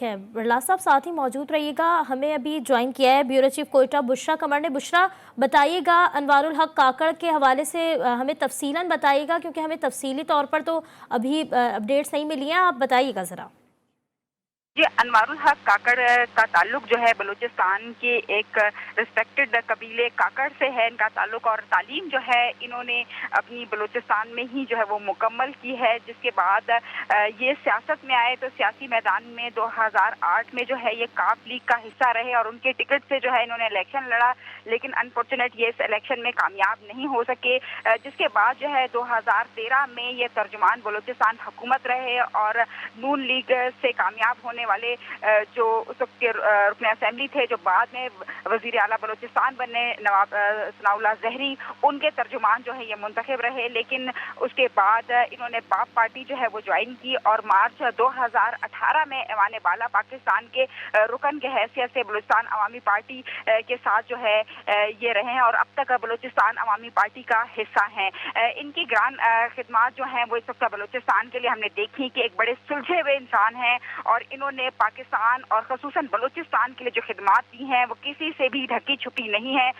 ठीक है, बिरला साहब साथ ही मौजूद रहिएगा। हमें अभी ज्वाइन किया है ब्यूरो चीफ कोयटा बुशरा कमर ने। बुशरा, बताइएगा अनवारुल हक काकड़ के हवाले से हमें तफसीलन बताइएगा, क्योंकि हमें तफसीली तौर पर तो अभी अपडेट्स नहीं मिली हैं। आप बताइएगा ज़रा। जी, अनवारुल हक काकड़ का ताल्लुक जो है बलूचिस्तान के एक रिस्पेक्टेड कबीले काकड़ से है इनका ताल्लुक, और तालीम जो है इन्होंने अपनी बलूचिस्तान में ही जो है वो मुकम्मल की है। जिसके बाद ये सियासत में आए तो सियासी मैदान में 2008 में जो है ये काफ लीग का हिस्सा रहे और उनके टिकट से जो है इन्होंने इलेक्शन लड़ा, लेकिन अनफॉर्चुनेट ये इस इलेक्शन में कामयाब नहीं हो सके। जिसके बाद जो है 2013 में ये तर्जुमान बलूचिस्तान हुकूमत रहे और नून लीग से कामयाब होने वाले जो उस वक्त के रुकन असेंबली थे, जो बाद में वजीर आला बलूचिस्तान बने नवाब सनाउल्लाह ज़हरी, उनके तर्जुमान जो है ये मुंतखब रहे। लेकिन उसके बाद इन्होंने बाप पार्टी जो है वो ज्वाइन की और मार्च 2018 में ऐवान बाला पाकिस्तान के रुकन के हैसियत से बलूचिस्तान अवामी पार्टी के साथ जो है ये रहे हैं और अब तक बलूचिस्तान अवामी पार्टी का हिस्सा हैं। इनकी ग्रांड खिदमात जो हैं वो इस वक्त बलूचिस्तान के लिए हमने देखी कि एक बड़े सुलझे हुए इंसान हैं और इन्होंने पाकिस्तान और खसूसन बलूचिस्तान के लिए जो खिदमात दी हैं वो किसी से भी ढकी छुपी नहीं है।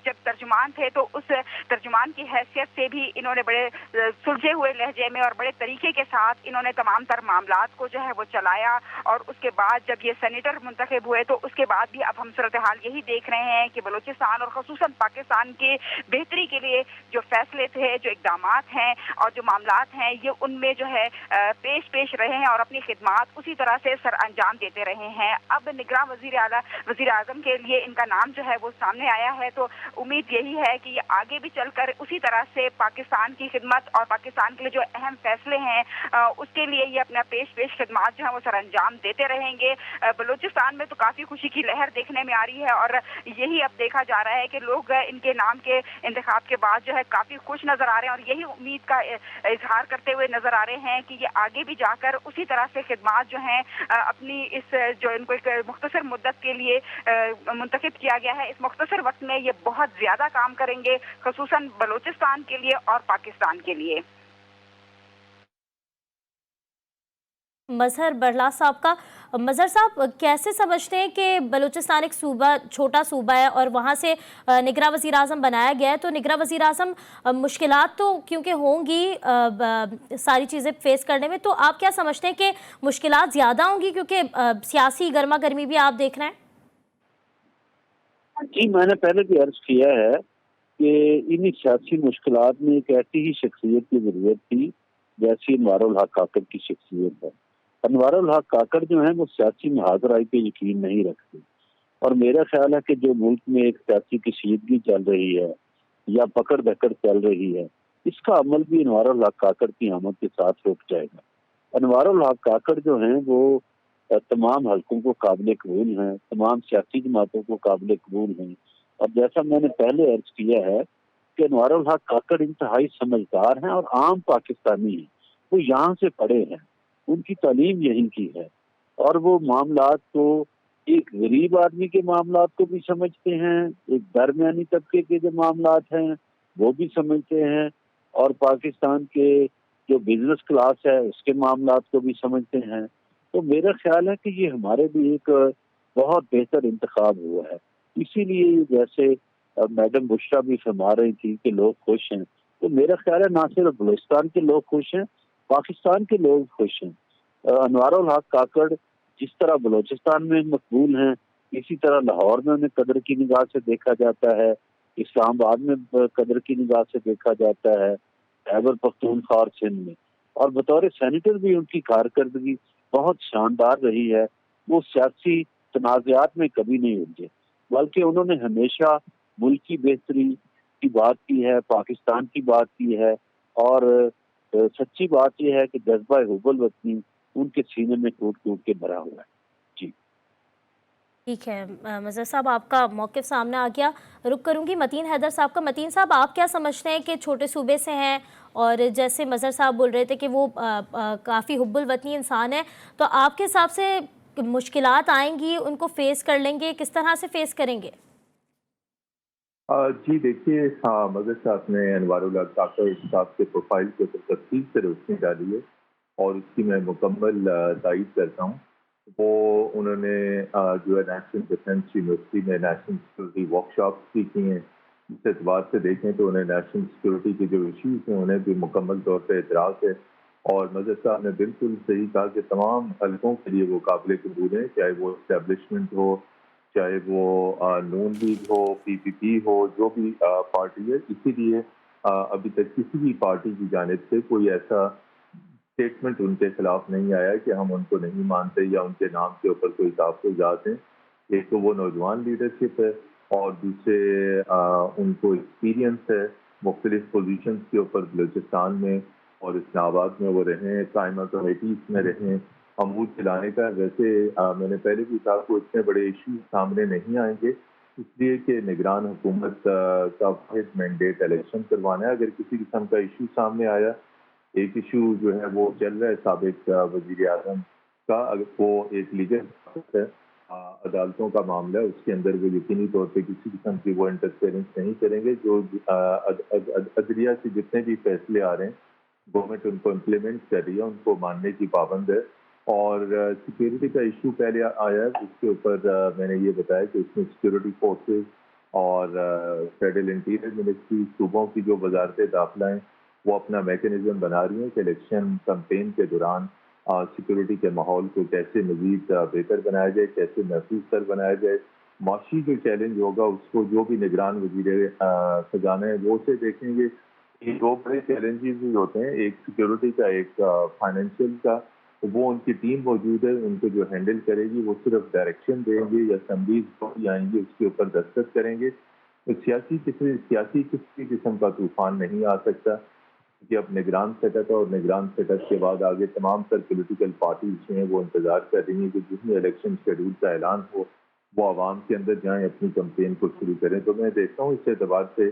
जब तर्जुमान थे तो उस तर्जुमान की हैसियत से भी इन्होंने बड़े सुलझे हुए लहजे में और बड़े तरीके के साथ इन्होंने तमाम तर मामलात को जो है वो चलाया। और उसके बाद जब ये सेनेटर मुंतखब हुए तो उसके बाद भी अब हम सूरत हाल यही देख रहे हैं कि बलूचिस्तान और खसूसन पाकिस्तान के बेहतरी के लिए जो फैसले थे, जो इकदामात हैं और जो मामलात हैं, ये उनमें जो है पेश रहे हैं और अपनी खिदमात उसी तरह से सर अंजाम देते रहे हैं। अब निगरां वज़ीर आज़म के लिए इनका नाम जो है वो सामने आया है, तो उम्मीद यही है कि ये आगे भी चलकर उसी तरह से पाकिस्तान की खिदमत और पाकिस्तान के लिए जो अहम फैसले हैं उसके लिए ये अपना पेश खिदमात जो है वो सर अंजाम देते रहेंगे। बलूचिस्तान में तो काफ़ी खुशी की लहर देखने में आ रही है और यही अब देखा जा रहा है कि लोग इनके नाम के इंतखाब के बाद जो है काफ़ी खुश नज़र आ रहे हैं और यही उम्मीद का इजहार करते हुए नज़र आ रहे हैं कि ये आगे भी जाकर उसी तरह से खिदमात जो हैं अपनी इस जो इनको एक मुख्तसर मुद्दत के लिए मुंतखब किया गया है, इस मुख्तसर वक्त में ये बहुत ज़्यादा काम करेंगे, खसूसन बलूचिस्तान के लिए और पाकिस्तान के लिए। मजहर बिरला साहब का। मजहर साहब, कैसे समझते हैं कि बलूचिस्तान एक सूबा, छोटा सूबा है और वहाँ से निगरां वज़ीर आज़म बनाया गया है, तो निगरां वज़ीर आज़म मुश्किलात तो क्योंकि होंगी सारी चीज़ें फेस करने में, तो आप क्या समझते हैं कि मुश्किलात ज़्यादा होंगी क्योंकि सियासी गर्मा गर्मी भी आप देख रहे हैं? जी, मैंने पहले भी अर्ज किया है कि इन्हीं सियासी मुश्किलात में एक ऐसी ही शख्सियत की जरूरत थी जैसी अनवारुल हक काकड़ की शख्सियत है। अनवारुल हक काकड़ जो है वो सियासी महाजराई पे यकीन नहीं रखते और मेरा ख्याल है कि जो मुल्क में एक सियासी कशीदगी चल रही है या पकड़ धकड़ चल रही है, इसका अमल भी अनवारुल हक काकड़ की आमद के साथ रुक जाएगा। अनवारुल हक काकड़ जो हैं वो तमाम हलकों को काबिल कबूल हैं, तमाम सियासी जमातों को काबिल कबूल हैं और जैसा मैंने पहले अर्ज किया है कि अनवारुल हक काकड़ इंतहाई समझदार हैं और आम पाकिस्तानी हैं। वो यहाँ से पढ़े हैं, उनकी तालीम यहीं की है और वो मामलात को, एक गरीब आदमी के मामलात को भी समझते हैं, एक दरमियानी तबके के जो मामलात हैं वो भी समझते हैं और पाकिस्तान के जो बिजनेस क्लास है उसके मामलात को भी समझते हैं। तो मेरा ख्याल है कि ये हमारे भी एक बहुत बेहतर इंतखाब हुआ है। इसीलिए जैसे मैडम बुशरा भी फरमा रही थी कि लोग खुश हैं, तो मेरा ख्याल है ना सिर्फ बलूचिस्तान के लोग खुश हैं, पाकिस्तान के लोग खुश हैं। अनवारुल हक काकड़ जिस तरह बलूचिस्तान में मकबूल हैं, इसी तरह लाहौर में उन्हें कदर की निगाह से देखा जाता है, इस्लामाबाद में कदर की निगाह से देखा जाता है, खैबर पख्तूनख्वा और सिंध में, और बतौर सेनेटर भी उनकी कारकर्दगी बहुत शानदार रही है। वो सियासी तनाज़ात में कभी नहीं उलझे, बल्कि उन्होंने हमेशा मुल्क की बेहतरी की बात की है, पाकिस्तान की बात की है और सच्ची बात यह है कि जज्बा हुब्बुल वतनी उनके सीने में कूट कूट के भरा हुआ है। जी ठीक है, मज़हर साहब आपका मौक़िफ़ सामने आ गया। रुक करूँगी मतीन हैदर साहब का। मतीन साहब, आप क्या समझते हैं कि छोटे सूबे से हैं और जैसे मज़हर साहब बोल रहे थे कि वो काफ़ी हुब्बुल वतनी इंसान है, तो आपके हिसाब से मुश्किलात आएंगी, उनको फेस कर लेंगे, किस तरह से फेस करेंगे? जी देखिए, हाँ, मगर साहब ने अनवारुल हक काकड़ साहब के प्रोफाइल के ऊपर तफसील से रोशनी डाली है और उसकी मैं मुकम्मल तायीद करता हूँ। वो उन्होंने जो है नेशनल डिफेंस यूनिवर्सिटी में नेशनल सिक्योरिटी वर्कशॉप भी की हैं। इस एतबार से देखें तो उन्हें नेशनल सिक्योरिटी के जो इश्यूज हैं उन्हें भी मुकम्मल तौर पर इतराज़ है। और मजहर साहब ने बिल्कुल सही कहा कि तमाम हलकों के लिए वो काबिल कबूल है, चाहे वो इस्टेब्लिशमेंट हो, चाहे वो नून लीग हो, PPP हो, जो भी पार्टी है। इसीलिए अभी तक किसी भी पार्टी की जानिब से कोई ऐसा स्टेटमेंट उनके खिलाफ नहीं आया कि हम उनको नहीं मानते या उनके नाम के ऊपर कोई तहफ़्फ़ुज़ात हैं। एक तो वो नौजवान लीडरशिप है और दूसरे उनको एक्सपीरियंस है मुख्तलिफ पोजीशंस के ऊपर बलूचिस्तान में और इस्लामाबाद में वो रहे हैं, कायमा कमेटीज़ में रहे हैं, अमूद चलाने का। वैसे मैंने पहले भी कहा कि इतने बड़े इशू सामने नहीं आएंगे, इसलिए कि निगरान हुकूमत का वाहिद मैंडेट इलेक्शन करवाना है। अगर किसी किस्म का इशू सामने आया, एक इशू जो है वो चल रहा है साबिक वज़ीर आज़म का, अगर वो एक लीगल है, अदालतों का मामला है, उसके अंदर वो यकीनी तौर पे किसी किस्म की वो इंटरफेरेंस नहीं करेंगे। जो अदलिया से जितने भी फैसले आ रहे हैं गवर्नमेंट उनको इम्प्लीमेंट कर रही है, उनको मानने की पाबंद है। और सिक्योरिटी का इशू पहले आया है, उसके ऊपर मैंने ये बताया कि उसमें सिक्योरिटी फोर्सेस और फेडरल इंटीरियर मिनिस्ट्री, सूबों की जो वजारतें दाखिला हैं वो अपना मैकेनिज्म बना रही हैं कि इलेक्शन कैंपेन के दौरान सिक्योरिटी के माहौल को कैसे मज़ीद बेहतर बनाया जाए, कैसे महफूज तर बनाया जाए। माशी जो चैलेंज होगा उसको जो भी निगरान वज़ीर ख़ज़ाना है वो उसे देखेंगे। ये दो बड़े चैलेंजेस होते हैं, एक सिक्योरिटी का, एक फाइनेंशियल का। तो वो उनकी टीम मौजूद है, उनको जो हैंडल करेगी वो सिर्फ डायरेक्शन देंगे या असम्बलीज जो भी आएंगी उसके ऊपर दस्तखत करेंगे। तो सियासी किसी किस्म का तूफान नहीं आ सकता कि अब निगरान सेटअप है और निगरान सेटअप के बाद आगे तमाम तर पोलिटिकल पार्टीज जो हैं वो इंतजार कर रही हैं कि जिसमें इलेक्शन शेड्यूल का ऐलान हो वो आवाम के अंदर जाएं, अपनी कैंपेन को शुरू करें। तो मैं देखता हूँ इस एतबार से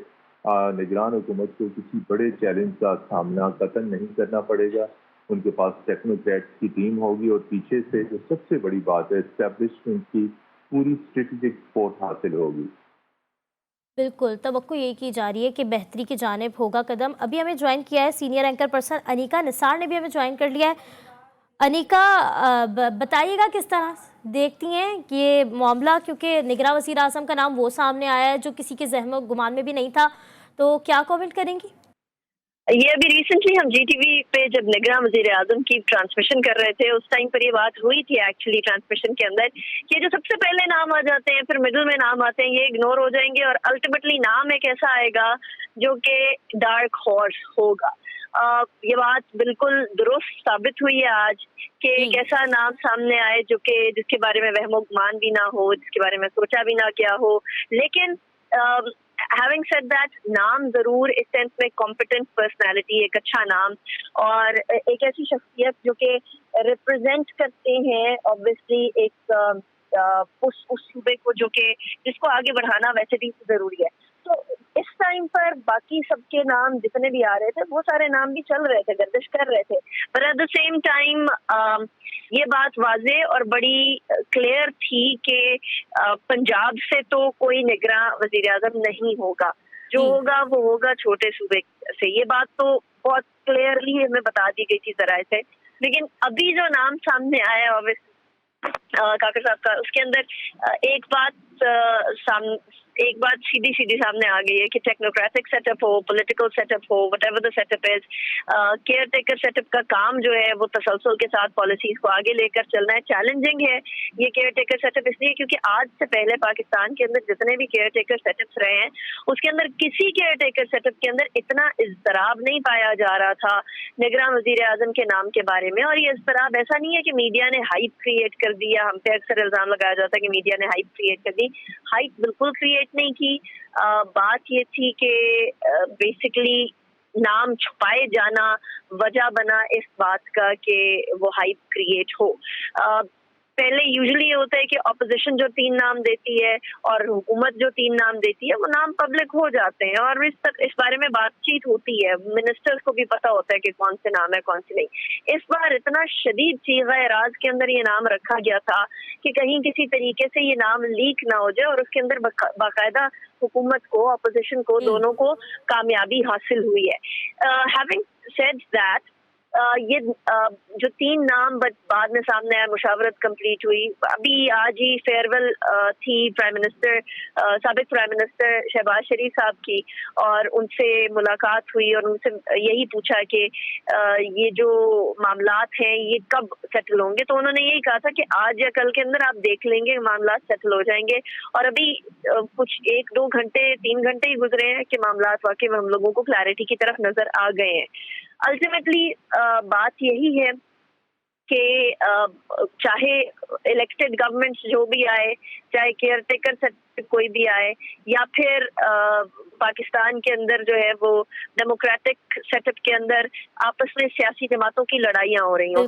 निगरान हुकूमत को किसी बड़े चैलेंज का सामना कतई नहीं करना पड़ेगा। उनके पास टेक्नोक्रेट्स की टीम होगी और पीछे से जो सबसे बड़ी बात है एस्टेब्लिशमेंट की पूरी स्ट्रेटेजिक सपोर्ट हासिल होगी। बिल्कुल, तवक्को यही की जा रही है कि बेहतरी की जानिब होगा कदम। अभी हमें ज्वाइन किया है senior anchor person Anika Nisar ने भी हमें ज्वाइन कर लिया है। अनिका, बताइएगा किस तरह देखती हैं कि ये मामला, क्योंकि निगरान वज़ीर आज़म का नाम वो सामने आया है जो किसी के ज़हन गुमान में भी नहीं था, तो क्या कमेंट करेंगी? ये अभी रिसेंटली हम GTV पे जब निगरान वज़ीर आज़म की ट्रांसमिशन कर रहे थे उस टाइम पर ये बात हुई थी एक्चुअली ट्रांसमिशन के अंदर कि जो सबसे पहले नाम आ जाते हैं फिर मिडिल में नाम आते हैं ये इग्नोर हो जाएंगे और अल्टीमेटली नाम एक ऐसा आएगा जो कि डार्क हॉर्स होगा। ये बात बिल्कुल दुरुस्त साबित हुई है आज कि एक ऐसा नाम सामने आए जो कि जिसके बारे में वहमो गुमान भी ना हो, जिसके बारे में सोचा भी ना क्या हो। लेकिन हैविंग सेड दैट, नाम जरूर इस सेंस में कॉम्पिटेंट पर्सनालिटी, एक अच्छा नाम और एक ऐसी शख्सियत जो कि रिप्रेजेंट करते हैं ऑब्वियसली एक उस सूबे को जो कि जिसको आगे बढ़ाना वैसे भी जरूरी है। तो इस टाइम पर बाकी सबके नाम जितने भी आ रहे थे वो सारे नाम भी चल रहे थे, गर्दिश कर रहे थे, पर एट द सेम टाइम ये बात वाजे और बड़ी क्लियर थी कि पंजाब से तो कोई निगरान वज़ीर आज़म नहीं होगा, जो होगा वो होगा छोटे सूबे से। ये बात तो बहुत क्लियरली हमें बता दी गई थी जराए से। लेकिन अभी जो नाम सामने आया है काकर साहब का, उसके अंदर एक बात सीधी सामने आ गई है कि टेक्नोक्रेटिक सेटअप हो, पॉलिटिकल सेटअप हो, whatever the setup is, care taker setup का काम जो है वो तसलसल के साथ पॉलिसीज को आगे लेकर चलना है। चैलेंजिंग है ये केयर टेकर सेटअप इसलिए क्योंकि आज से पहले पाकिस्तान के अंदर जितने भी केयर टेकर सेटअप्स रहे हैं उसके अंदर किसी केयर टेकर सेटअप के अंदर इतना इज़्तिराब नहीं पाया जा रहा था निगरान वज़ीर आज़म के नाम के बारे में। और ये इज़्तिराब ऐसा नहीं है कि मीडिया ने हाइप क्रिएट कर दिया, हम पे अक्सर इल्जाम लगाया जाता है कि मीडिया ने हाइप क्रिएट कर दी। हाइप बिल्कुल क्रिएट नहीं की। बात ये थी कि बेसिकली नाम छुपाए जाना वजह बना इस बात का कि वो हाइप क्रिएट हो। पहले यूजुअली ये होता है कि ऑपोजिशन जो 3 नाम देती है और हुकूमत जो 3 नाम देती है वो नाम पब्लिक हो जाते हैं और इस बारे में बातचीत होती है, मिनिस्टर्स को भी पता होता है कि कौन से नाम है कौन से नहीं। इस बार इतना शदीद सीग़ा-ए-राज़ के अंदर ये नाम रखा गया था कि कहीं किसी तरीके से ये नाम लीक ना हो जाए और उसके अंदर बाकायदा हुकूमत को, ऑपोजिशन को, दोनों को कामयाबी हासिल हुई है। हैविंग सेड दैट, ये जो 3 नाम बाद में सामने आया, मुशावरत कंप्लीट हुई, अभी आज ही फेयरवेल थी साबिक प्राइम मिनिस्टर शहबाज शरीफ साहब की, और उनसे मुलाकात हुई और उनसे यही पूछा कि ये जो मामलात हैं ये कब सेटल होंगे। तो उन्होंने यही कहा था कि आज या कल के अंदर आप देख लेंगे मामलात सेटल हो जाएंगे, और अभी कुछ 1-2 घंटे 3 घंटे ही गुजरे हैं कि मामलात वाकई में हम लोगों को क्लैरिटी की तरफ नजर आ गए हैं। अल्टीमेटली बात यही है कि चाहे इलेक्टेड गवर्नमेंट्स जो भी आए, चाहे केयर टेकर सेटअप कोई भी आए, या फिर पाकिस्तान के अंदर जो है वो डेमोक्रेटिक सेटअप के अंदर आपस में सियासी जमातों की लड़ाइयाँ हो रही हों,